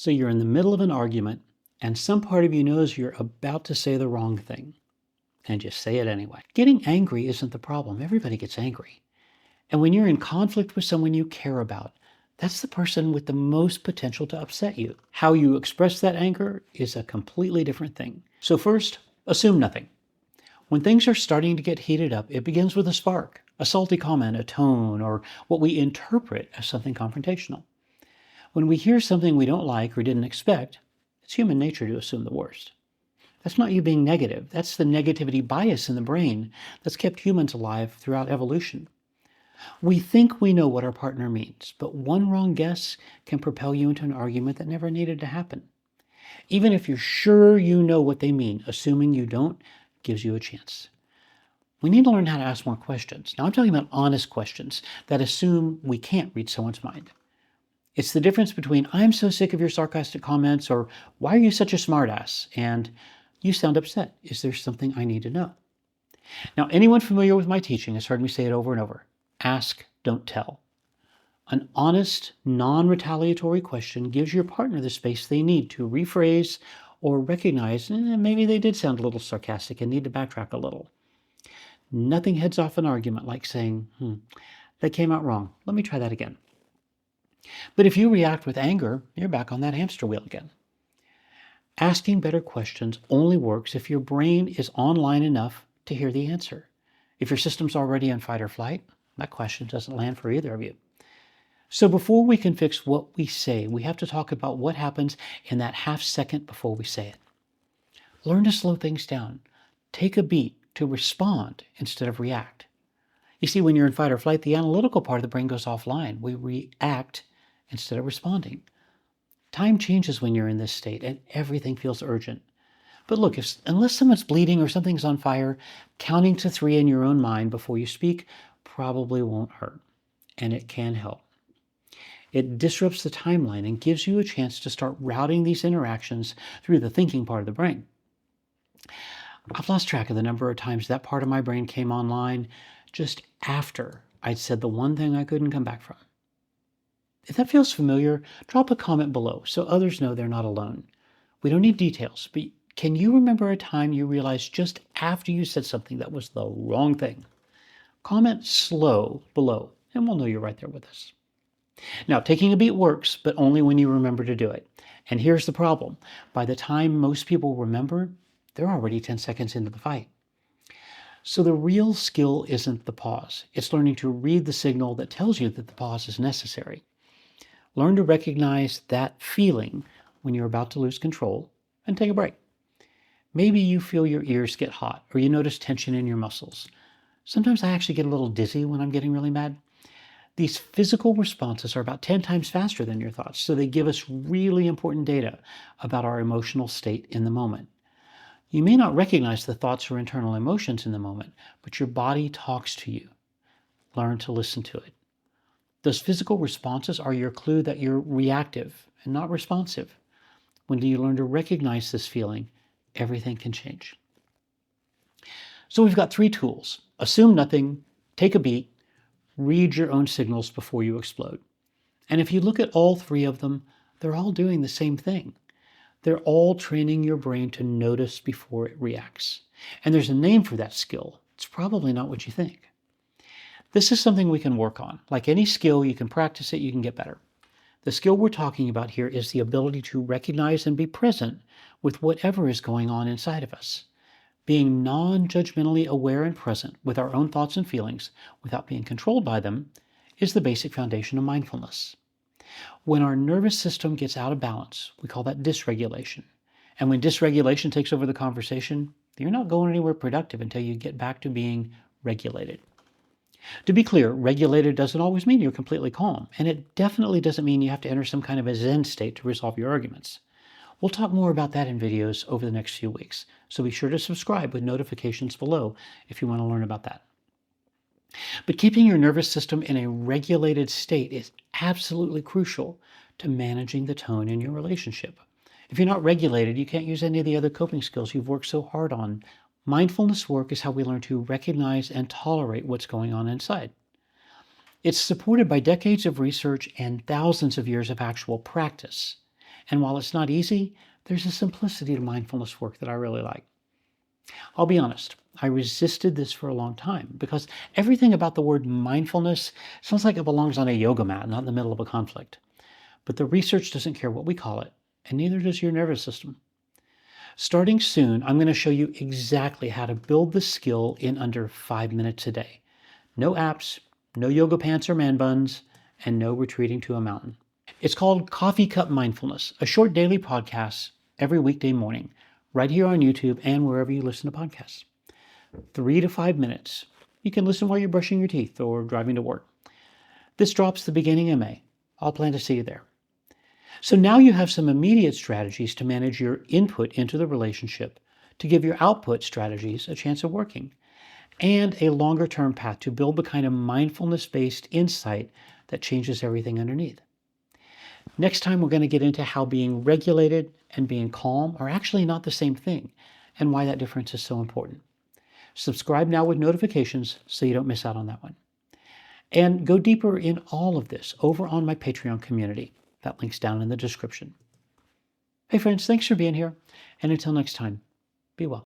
So you're in the middle of an argument, and some part of you knows you're about to say the wrong thing, and you say it anyway. Getting angry isn't the problem. Everybody gets angry. And when you're in conflict with someone you care about, that's the person with the most potential to upset you. How you express that anger is a completely different thing. So first, assume nothing. When things are starting to get heated up, it begins with a spark, a salty comment, a tone, or what we interpret as something confrontational. When we hear something we don't like or didn't expect, it's human nature to assume the worst. That's not you being negative. That's the negativity bias in the brain that's kept humans alive throughout evolution. We think we know what our partner means, but one wrong guess can propel you into an argument that never needed to happen. Even if you're sure you know what they mean, assuming you don't gives you a chance. We need to learn how to ask more questions. Now I'm talking about honest questions that assume we can't read someone's mind. It's the difference between "I'm so sick of your sarcastic comments" or "Why are you such a smartass?" and "You sound upset. Is there something I need to know?" Now, anyone familiar with my teaching has heard me say it over and over. Ask, don't tell. An honest, non-retaliatory question gives your partner the space they need to rephrase or recognize maybe they did sound a little sarcastic and need to backtrack a little. Nothing heads off an argument like saying, that came out wrong. Let me try that again. But if you react with anger, you're back on that hamster wheel again. Asking better questions only works if your brain is online enough to hear the answer. If your system's already in fight or flight, that question doesn't land for either of you. So before we can fix what we say, we have to talk about what happens in that half second before we say it. Learn to slow things down. Take a beat to respond instead of react. You see, when you're in fight or flight, the analytical part of the brain goes offline. We react instead of responding. Time changes when you're in this state and everything feels urgent. But look, unless someone's bleeding or something's on fire, counting to 3 in your own mind before you speak probably won't hurt, and it can help. It disrupts the timeline and gives you a chance to start routing these interactions through the thinking part of the brain. I've lost track of the number of times that part of my brain came online just after I'd said the one thing I couldn't come back from. If that feels familiar, drop a comment below so others know they're not alone. We don't need details, but can you remember a time you realized just after you said something that was the wrong thing? Comment slow below, and we'll know you're right there with us. Now, taking a beat works, but only when you remember to do it. And here's the problem. By the time most people remember, they're already 10 seconds into the fight. So the real skill isn't the pause. It's learning to read the signal that tells you that the pause is necessary. Learn to recognize that feeling when you're about to lose control and take a break. Maybe you feel your ears get hot or you notice tension in your muscles. Sometimes I actually get a little dizzy when I'm getting really mad. These physical responses are about 10 times faster than your thoughts, so they give us really important data about our emotional state in the moment. You may not recognize the thoughts or internal emotions in the moment, but your body talks to you. Learn to listen to it. Those physical responses are your clue that you're reactive and not responsive. When you learn to recognize this feeling, everything can change. So we've got 3 tools. Assume nothing, take a beat, read your own signals before you explode. And if you look at all 3 of them, they're all doing the same thing. They're all training your brain to notice before it reacts. And there's a name for that skill. It's probably not what you think. This is something we can work on. Like any skill, you can practice it, you can get better. The skill we're talking about here is the ability to recognize and be present with whatever is going on inside of us. Being non-judgmentally aware and present with our own thoughts and feelings without being controlled by them is the basic foundation of mindfulness. When our nervous system gets out of balance, we call that dysregulation. And when dysregulation takes over the conversation, you're not going anywhere productive until you get back to being regulated. To be clear, regulated doesn't always mean you're completely calm, and it definitely doesn't mean you have to enter some kind of a Zen state to resolve your arguments. We'll talk more about that in videos over the next few weeks, so be sure to subscribe with notifications below if you want to learn about that. But keeping your nervous system in a regulated state is absolutely crucial to managing the tone in your relationship. If you're not regulated, you can't use any of the other coping skills you've worked so hard on. Mindfulness work is how we learn to recognize and tolerate what's going on inside. It's supported by decades of research and thousands of years of actual practice. And while it's not easy, there's a simplicity to mindfulness work that I really like. I'll be honest, I resisted this for a long time because everything about the word mindfulness sounds like it belongs on a yoga mat, not in the middle of a conflict. But the research doesn't care what we call it, and neither does your nervous system. Starting soon, I'm going to show you exactly how to build the skill in under 5 minutes a day. No apps, no yoga pants or man buns, and no retreating to a mountain. It's called Coffee Cup Mindfulness, a short daily podcast every weekday morning, right here on YouTube and wherever you listen to podcasts. 3 to 5 minutes. You can listen while you're brushing your teeth or driving to work. This drops the beginning of May. I'll plan to see you there. So now you have some immediate strategies to manage your input into the relationship, to give your output strategies a chance of working, and a longer-term path to build the kind of mindfulness-based insight that changes everything underneath. Next time, we're going to get into how being regulated and being calm are actually not the same thing, and why that difference is so important. Subscribe now with notifications so you don't miss out on that one. And go deeper in all of this over on my Patreon community. That link's down in the description. Hey friends, thanks for being here. And until next time, be well.